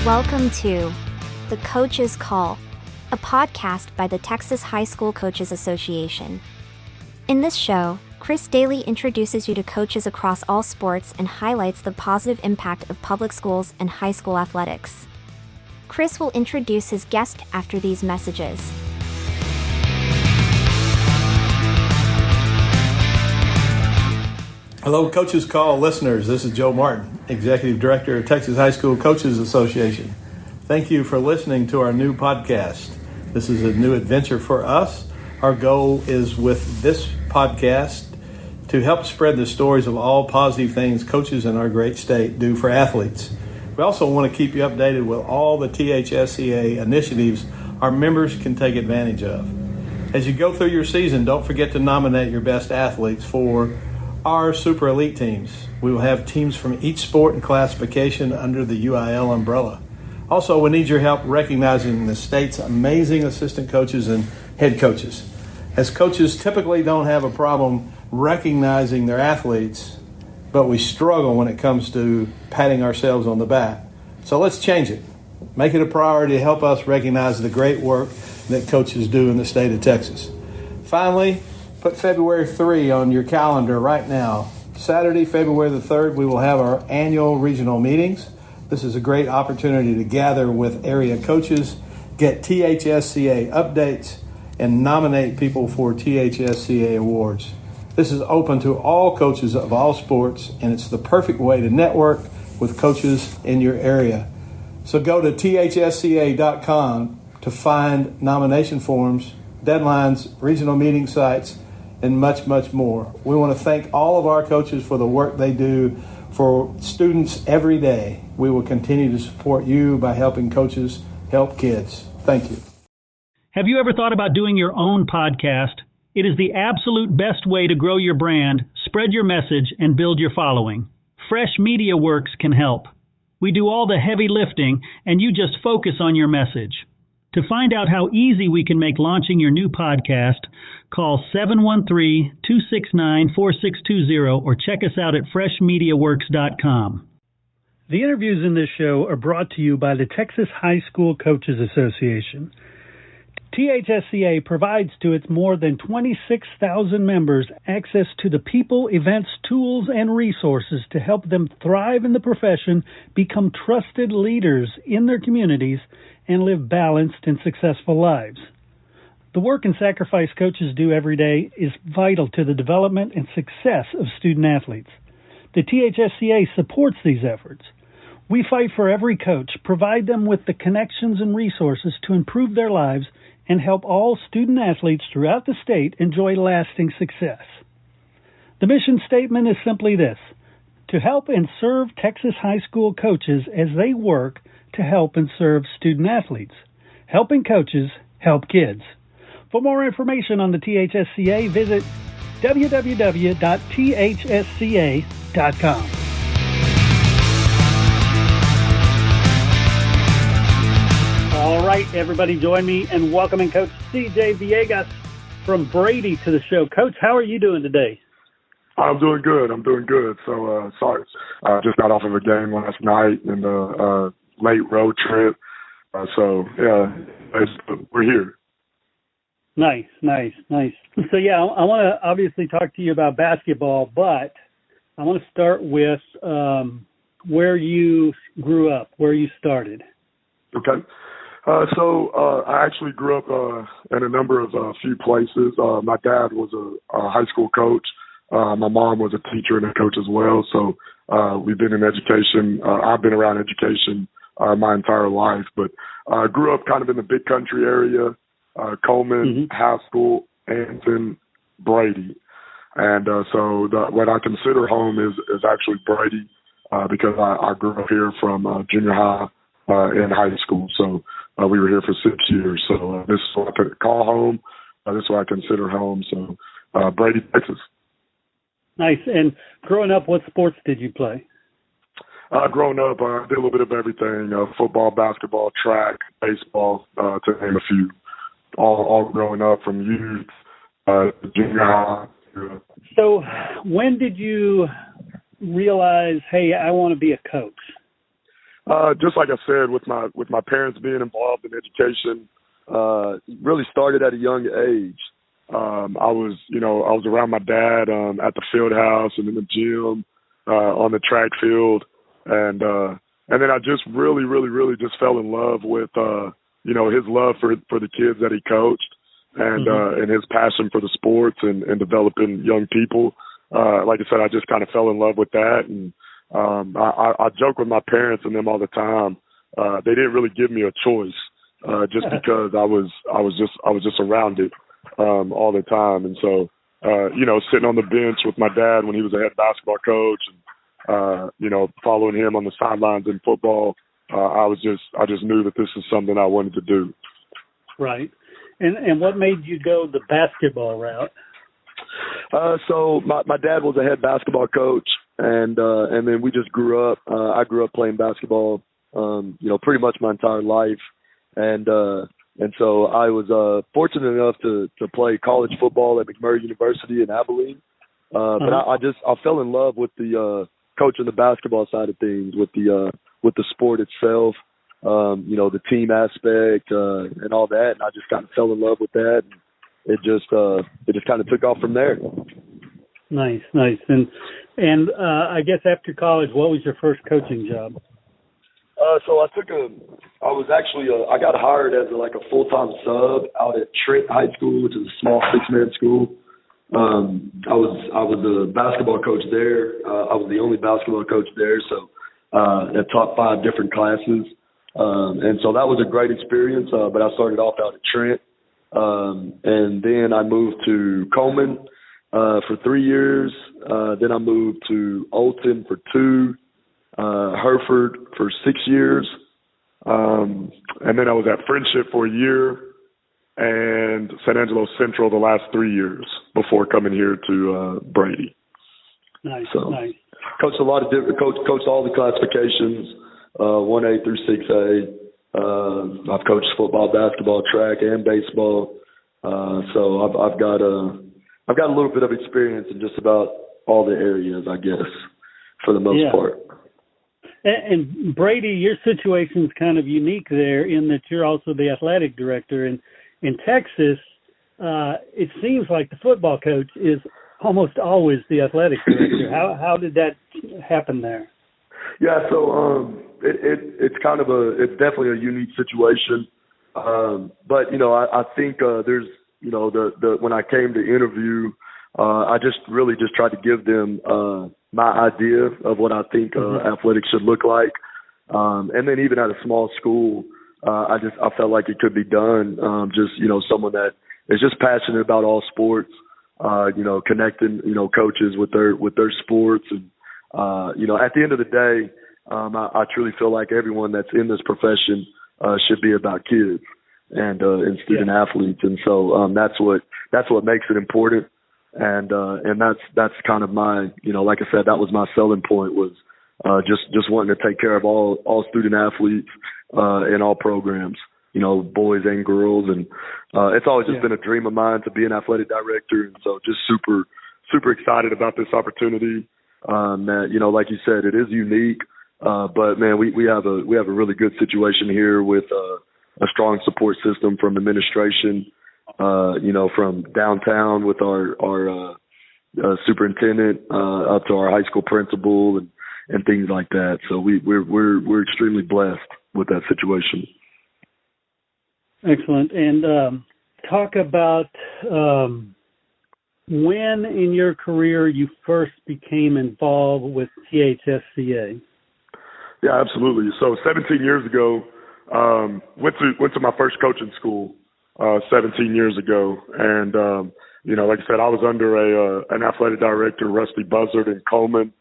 Welcome to The Coach's Call, a podcast by the Texas High School Coaches Association. In this show, Chris Daly introduces you to coaches across all sports and highlights the positive impact of public schools and high school athletics. Chris will introduce his guest after these messages. Hello, Coaches Call listeners. This is Joe Martin, Executive Director of Texas High School Coaches Association. Thank you for listening to our new podcast. This is a new adventure for us. Our goal is with this podcast to help spread the stories of all positive things coaches in our great state do for athletes. We also want to keep you updated with all the THSCA initiatives our members can take advantage of. As you go through your season, don't forget to nominate your best athletes for our Super Elite teams. We will have teams from each sport and classification under the UIL umbrella. Also, we need your help recognizing the state's amazing assistant coaches and head coaches. As coaches typically don't have a problem recognizing their athletes, but we struggle when it comes to patting ourselves on the back. So let's change it. Make it a priority to help us recognize the great work that coaches do in the state of Texas. Finally, put February 3 on your calendar right now. Saturday, February the 3rd, we will have our annual regional meetings. This is a great opportunity to gather with area coaches, get THSCA updates, and nominate people for THSCA awards. This is open to all coaches of all sports, and it's the perfect way to network with coaches in your area. So go to thsca.com to find nomination forms, deadlines, regional meeting sites, and much, much more. We want to thank all of our coaches for the work they do for students every day. We will continue to support you by helping coaches help kids. Thank you. Have you ever thought about doing your own podcast? It is the absolute best way to grow your brand, spread your message, and build your following. Fresh Media Works can help. We do all the heavy lifting, and you just focus on your message. To find out how easy we can make launching your new podcast, call 713-269-4620 or check us out at freshmediaworks.com. The interviews in this show are brought to you by the Texas High School Coaches Association. THSCA provides to its more than 26,000 members access to the people, events, tools, and resources to help them thrive in the profession, become trusted leaders in their communities, and live balanced and successful lives. The work and sacrifice coaches do every day is vital to the development and success of student athletes. The THSCA supports these efforts. We fight for every coach, provide them with the connections and resources to improve their lives, and help all student athletes throughout the state enjoy lasting success. The mission statement is simply this: to help and serve Texas high school coaches as they work to help and serve student athletes. Helping coaches help kids. For more information on the THSCA, visit www.thsca.com. All right, everybody, join me in welcoming Coach CJ Villegas from Brady to the show. Coach, how are you doing today? I'm doing good. So, sorry. I just got off of a game last night and a late road trip. We're here. Nice. So, I want to obviously talk to you about basketball, but I want to start with where you grew up, where you started. Okay. I actually grew up in a number of few places. My dad was a high school coach. My mom was a teacher and a coach as well. So we've been in education. I've been around education my entire life, but I grew up kind of in the big country area, Coleman, Haskell, Anson, Brady. And what I consider home is actually Brady because I grew up here from junior high and high school. So we were here for 6 years. So this is what I could call home. This is what I consider home. So Brady, Texas. Nice. And growing up, what sports did you play? Growing up, I did a little bit of everything, football, basketball, track, baseball, to name a few, all growing up from youth, junior high. So when did you realize, hey, I want to be a coach? Just like I said, with my parents being involved in education, really started at a young age. I was around my dad at the field house and in the gym, on the track field, and then I just really just fell in love with his love for the kids that he coached, and his passion for the sports and developing young people. Like I said, I just kind of fell in love with that, and I joke with my parents and them all the time. They didn't really give me a choice, just because I was just around it all the time. And so, sitting on the bench with my dad when he was a head basketball coach, and following him on the sidelines in football, I just knew that this is something I wanted to do. Right. And what made you go the basketball route? So my dad was a head basketball coach, and then we just grew up. I grew up playing basketball, pretty much my entire life, and so I was fortunate enough to play college football at McMurray University in Abilene. But I fell in love with the coaching the basketball side of things, with the sport itself, the team aspect and all that, and I just kind of fell in love with that. And it just kind of took off from there. Nice. And I guess after college, what was your first coaching job? So I got hired as a full-time sub out at Trent High School, which is a small 6-man school. I was a basketball coach there. I was the only basketball coach there, so I taught 5 different classes. And so that was a great experience, but I started off out at Trent. And then I moved to Coleman for 3 years. Then I moved to Olton for 2, Hereford for 6 years. And then I was at Friendship for a year and San Angelo Central the last 3 years before coming here to Brady. Nice. Coached a lot of different, coached all the classifications, 1A through 6A. I've coached football, basketball, track, and baseball. So I've got a little bit of experience in just about all the areas, I guess, for the most part. And Brady, your situation's kind of unique there in that you're also the athletic director. And in Texas, it seems like the football coach is almost always the athletic director. How did that happen there? Yeah, so it's definitely a unique situation. But I think there's when I came to interview, I just tried to give them my idea of what I think athletics should look like. And then even at a small school, I felt like it could be done. Someone that is just passionate about all sports, connecting, coaches with their sports. And, at the end of the day, I truly feel like everyone that's in this profession should be about kids and student athletes. And so that's what makes it important. And that's kind of my, like I said, that was my selling point, was just wanting to take care of all student athletes in all programs, boys and girls. And it's always just been a dream of mine to be an athletic director. And so just super excited about this opportunity. That, like you said, it is unique. But man, we have a really good situation here with a strong support system from administration, from downtown with our superintendent up to our high school principal and things like that. So we're extremely blessed with that situation. Excellent. And talk about when in your career you first became involved with THSCA. Yeah, absolutely. So 17 years ago, went to my first coaching school 17 years ago. And, like I said, I was under an athletic director, Rusty Buzzard in Coleman,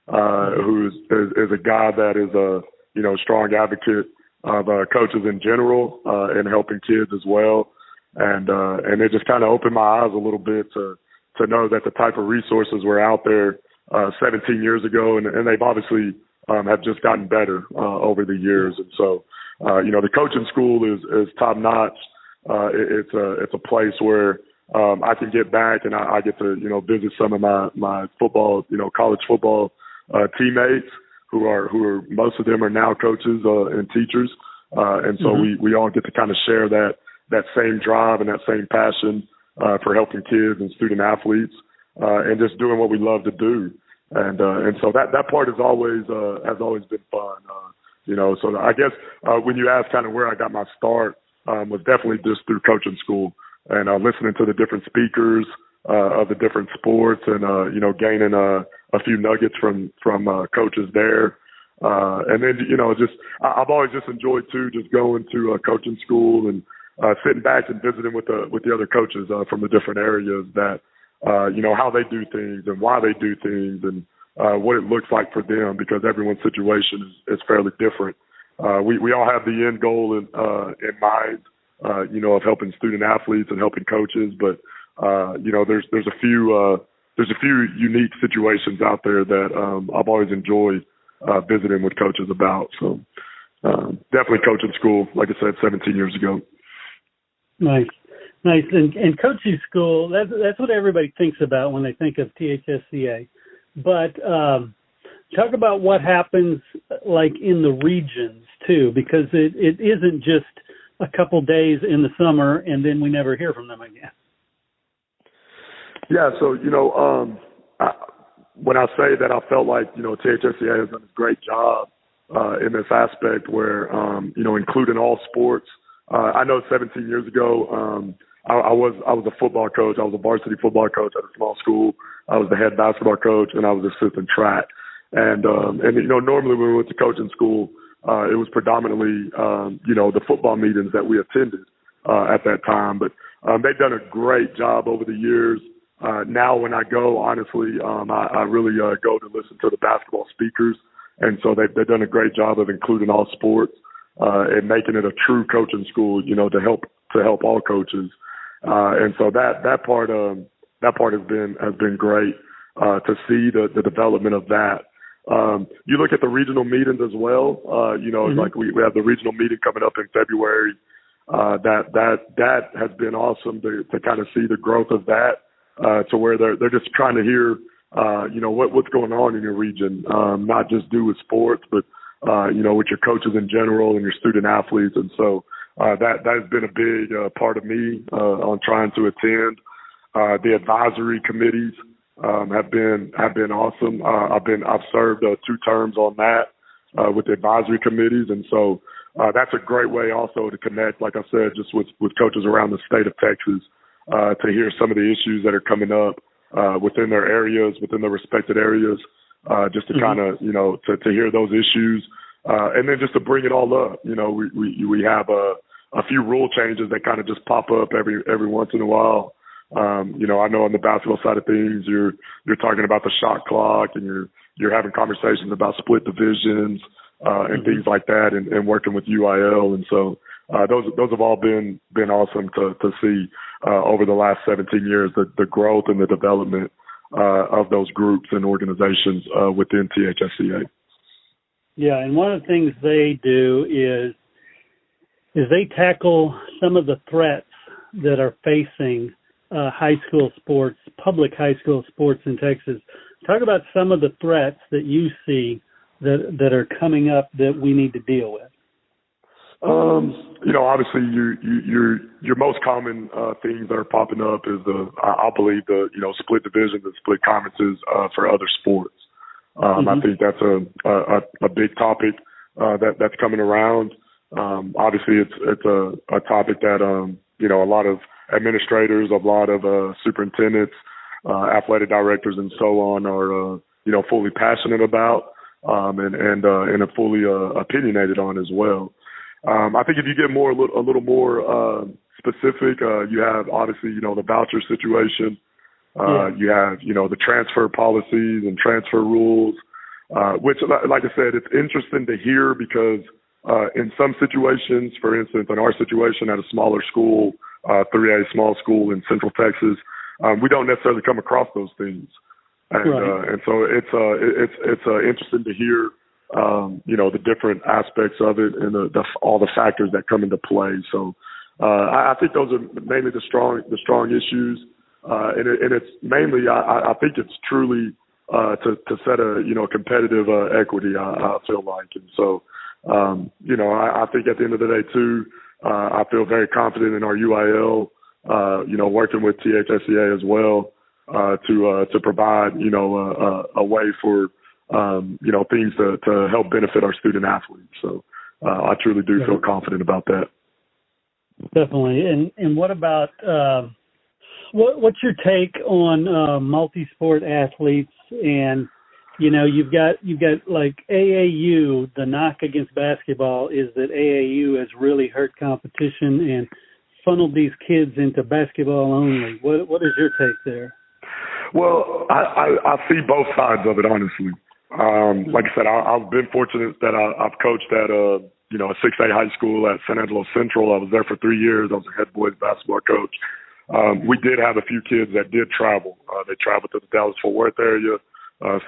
who is a guy that is a, strong advocate of coaches in general and helping kids as well. And it just kind of opened my eyes a little bit to know that the type of resources were out there 17 years ago, and they've obviously have just gotten better over the years. And so, the coaching school is top notch. It's a place where I can get back and I get to visit some of my football, college football teammates who are most of them are now coaches and teachers, and so we all get to kind of share that same drive and that same passion for helping kids and student athletes, and just doing what we love to do. And so that part has always been fun. So I guess when you ask kind of where I got my start, was definitely just through coaching school and listening to the different speakers of the different sports, and gaining a few nuggets from coaches there. And then I've always just enjoyed too, just going to coaching school and sitting back and visiting with the other coaches from the different areas, that how they do things and why they do things, and what it looks like for them, because everyone's situation is fairly different. We all have the end goal in mind, of helping student athletes and helping coaches, but there's a few unique situations out there that I've always enjoyed visiting with coaches about. So definitely coaching school, like I said, 17 years ago. Nice. And coaching school, that's what everybody thinks about when they think of THSCA. But talk about what happens like in the regions too, because it isn't just a couple days in the summer and then we never hear from them again. Yeah, so, when I say that I felt like, THSCA has done a great job in this aspect where, including all sports. I know 17 years ago, I was a football coach. I was a varsity football coach at a small school. I was the head basketball coach, and I was assistant track. And normally when we went to coaching school, it was predominantly, the football meetings that we attended at that time. But they've done a great job over the years. Now when I go, honestly, I really go to listen to the basketball speakers. And so they've done a great job of including all sports and making it a true coaching school, to help all coaches. And so that part has been great to see the development of that. You look at the regional meetings as well. Like we have the regional meeting coming up in February. That has been awesome to kind of see the growth of that. To where they're just trying to hear, what's going on in your region, not just do with sports, but, with your coaches in general and your student athletes. And so that has been a big part of me on trying to attend. The advisory committees have been awesome. I've served 2 terms on that with the advisory committees. And so that's a great way also to connect, like I said, just with coaches around the state of Texas. To hear some of the issues that are coming up within their areas, within their respected areas, just to kind of, to hear those issues, and then just to bring it all up. We have a few rule changes that kind of just pop up every once in a while. I know on the basketball side of things, you're talking about the shot clock, and you're having conversations about split divisions and things like that, and working with UIL, and so. Those have all been awesome to see over the last 17 years, the growth and the development of those groups and organizations within THSCA. Yeah, and one of the things they do is they tackle some of the threats that are facing high school sports, public high school sports in Texas. Talk about some of the threats that you see that are coming up that we need to deal with. Obviously your most common things that are popping up is I believe the split divisions and split conferences for other sports. I think that's a big topic that's coming around. Obviously it's a topic that a lot of administrators, a lot of superintendents, athletic directors, and so on are fully passionate about and are fully opinionated on as well. I think if you get a little more specific, you have obviously, the voucher situation. You have, the transfer policies and transfer rules, which, like I said, it's interesting to hear because in some situations, for instance, in our situation at a smaller school, 3A small school in Central Texas, we don't necessarily come across those things. And so it's interesting to hear. The different aspects of it and all the factors that come into play. So I think those are mainly the strong issues, and it's mainly I think it's truly to set a competitive equity. I feel like, and so I think at the end of the day too, I feel very confident in our UIL. Working with THSCA as well to provide a way for things to help benefit our student athletes. So I truly do feel confident about that. Definitely. And what about what's your take on multi-sport athletes? And you've got like AAU. The knock against basketball is that AAU has really hurt competition and funneled these kids into basketball only. What is your take there? Well, I see both sides of it, honestly. Like I said, I've been fortunate that I've coached at a 6A high school at San Angelo Central. I was there for 3 years. I was a head boys basketball coach. We did have a few kids that did travel. They traveled to the Dallas-Fort Worth area,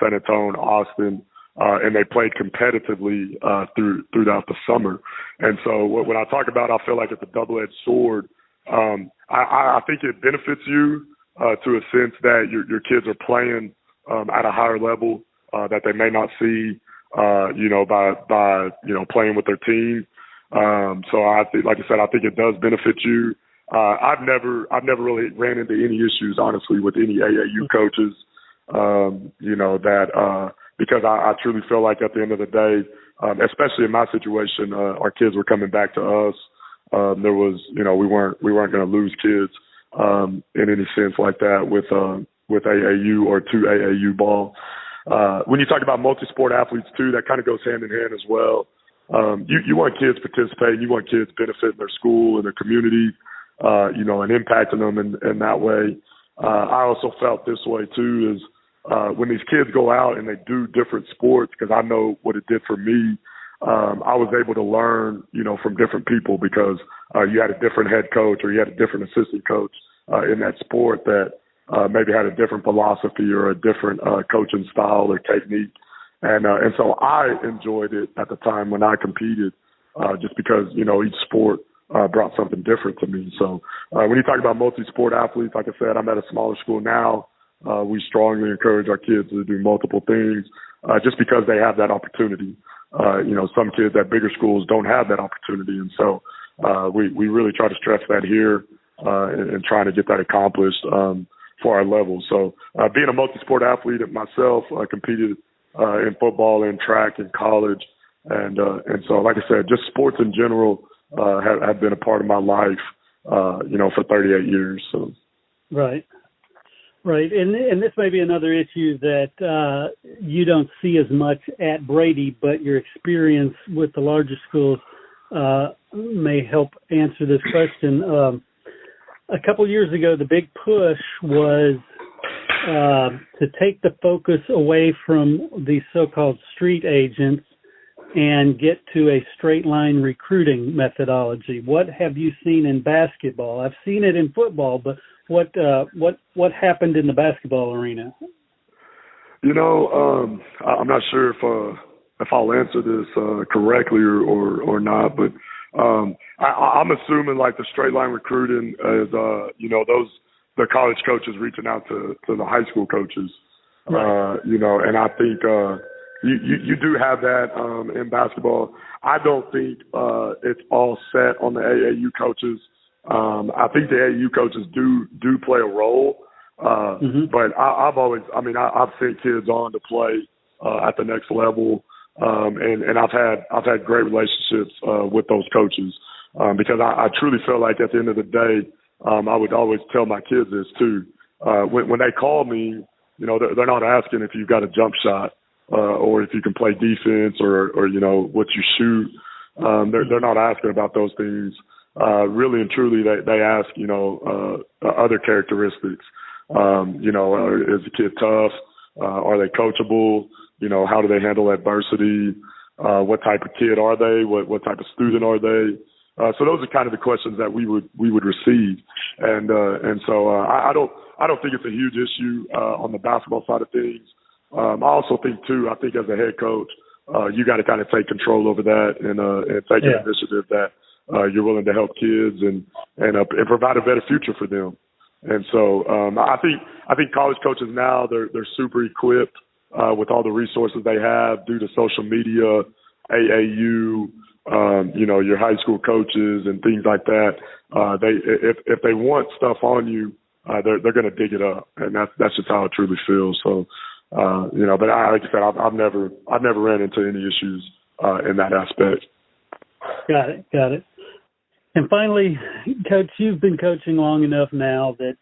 San Antonio, Austin, and they played competitively throughout the summer. And so when I talk about, I feel like it's a double-edged sword. I think it benefits you to a sense that your kids are playing at a higher level that they may not see, by playing with their team. So I think, like I said, I think it does benefit you. I've never really ran into any issues, honestly, with any AAU coaches. Because I truly feel like at the end of the day, especially in my situation, our kids were coming back to us. There was, we weren't going to lose kids in any sense like that with AAU or to AAU ball. When you talk about multi-sport athletes too, that kind of goes hand in hand as well. You want kids participating, you want kids benefiting their school and their community, and impacting them in that way. I also felt this way too, is when these kids go out and they do different sports, because I know what it did for me. I was able to learn, from different people because you had a different head coach or you had a different assistant coach in that sport that maybe had a different philosophy or a different coaching style or technique. And so I enjoyed it at the time when I competed just because, each sport brought something different to me. So when you talk about multi-sport athletes, like I said, I'm at a smaller school now. We strongly encourage our kids to do multiple things just because they have that opportunity. Some kids at bigger schools don't have that opportunity. And so we really try to stress that here and trying to get that accomplished for our level. So being a multi-sport athlete myself, I competed in football and track in college. And so, like I said, just sports in general have been a part of my life, for 38 years. So. Right. And this may be another issue that you don't see as much at Brady, but your experience with the larger schools may help answer this question. A couple years ago, the big push was to take the focus away from the so-called street agents and get to a straight line recruiting methodology. What have you seen in basketball? I've seen it in football, but what happened in the basketball arena? I'm not sure if I'll answer this correctly or not, but I'm assuming like the straight line recruiting is the college coaches reaching out to the high school coaches, right. And I think you do have that in basketball. I don't think it's all set on the AAU coaches. I think the AAU coaches do play a role, but I've sent kids on to play at the next level, and I've had great relationships with those coaches because I truly feel like at the end of the day, I would always tell my kids this too. When they call me, they're not asking if you've got a jump shot or if you can play defense or what you shoot. They're not asking about those things. Really and truly, they ask, other characteristics. Is the kid tough? Are they coachable? How do they handle adversity? What type of kid are they? What type of student are they? So those are kind of the questions that we would receive. And so I don't think it's a huge issue on the basketball side of things. I also think too, as a head coach, you got to kind of take control over that and take an initiative that you're willing to help kids and provide a better future for them. And so I think college coaches now they're super equipped with all the resources they have due to social media, AAU, your high school coaches and things like that. If they want stuff on you, they're going to dig it up, and that's just how it truly feels. So, but like I said, I've never ran into any issues in that aspect. Got it. And finally, Coach, you've been coaching long enough now that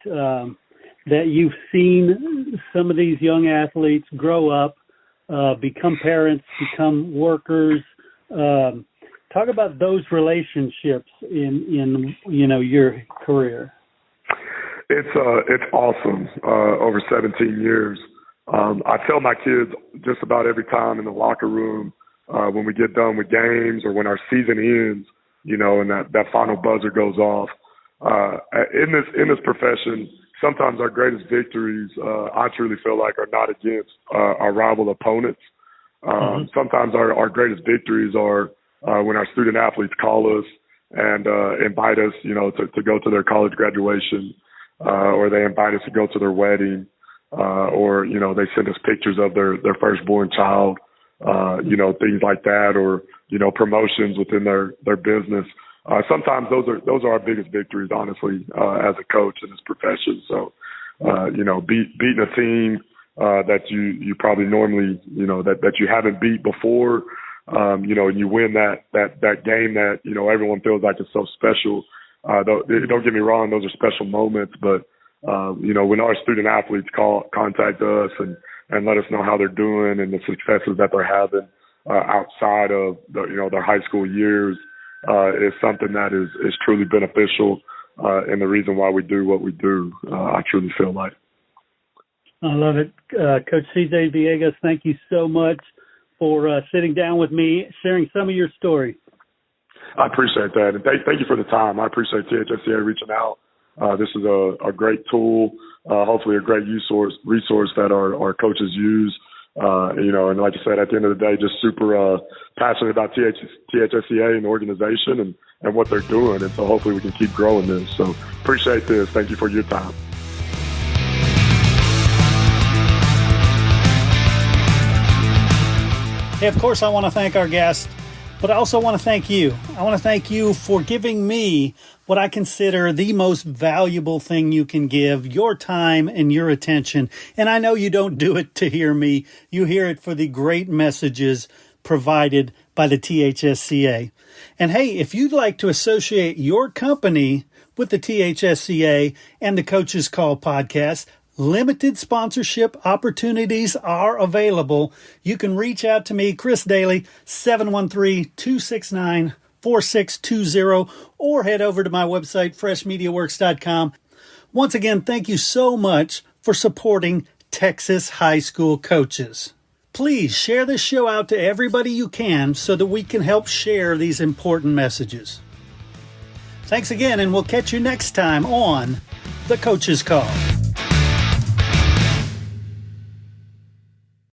you've seen some of these young athletes grow up, become parents, become workers. Talk about those relationships in your career. It's awesome. Over 17 years, I tell my kids just about every time in the locker room when we get done with games or when our season ends, and that final buzzer goes off. In this profession, sometimes our greatest victories, I truly feel like, are not against our rival opponents. Sometimes our greatest victories are when our student athletes call us and invite us, to go to their college graduation, or they invite us to go to their wedding, or they send us pictures of their firstborn child, things like that, or promotions within their business. Sometimes those are our biggest victories, honestly, as a coach in this profession. So, beating a team that you probably normally, that you haven't beat before, and you win that game that, everyone feels like is so special. Don't get me wrong, those are special moments, but, when our student athletes contact us and let us know how they're doing and the successes that they're having outside of their high school years, is something that is truly beneficial, and the reason why we do what we do, I truly feel like. I love it. Coach C.J. Villegas, thank you so much for sitting down with me, sharing some of your story. I appreciate that, and thank you for the time. I appreciate THSCA reaching out. This is a great tool, hopefully a great resource that our coaches use. And like I said, at the end of the day, just super passionate about THSCA and the organization and what they're doing. And so hopefully we can keep growing this. So appreciate this. Thank you for your time. Hey, of course, I want to thank our guest, but I also want to thank you. I want to thank you for giving me what I consider the most valuable thing you can give, your time and your attention. And I know you don't do it to hear me. You hear it for the great messages provided by the THSCA. And hey, if you'd like to associate your company with the THSCA and the Coach's Call podcast, limited sponsorship opportunities are available. You can reach out to me, Chris Daly, 713-269-4620, or head over to my website, freshmediaworks.com. Once again, thank you so much for supporting Texas high school coaches. Please share this show out to everybody you can so that we can help share these important messages. Thanks again, and we'll catch you next time on The Coach's Call.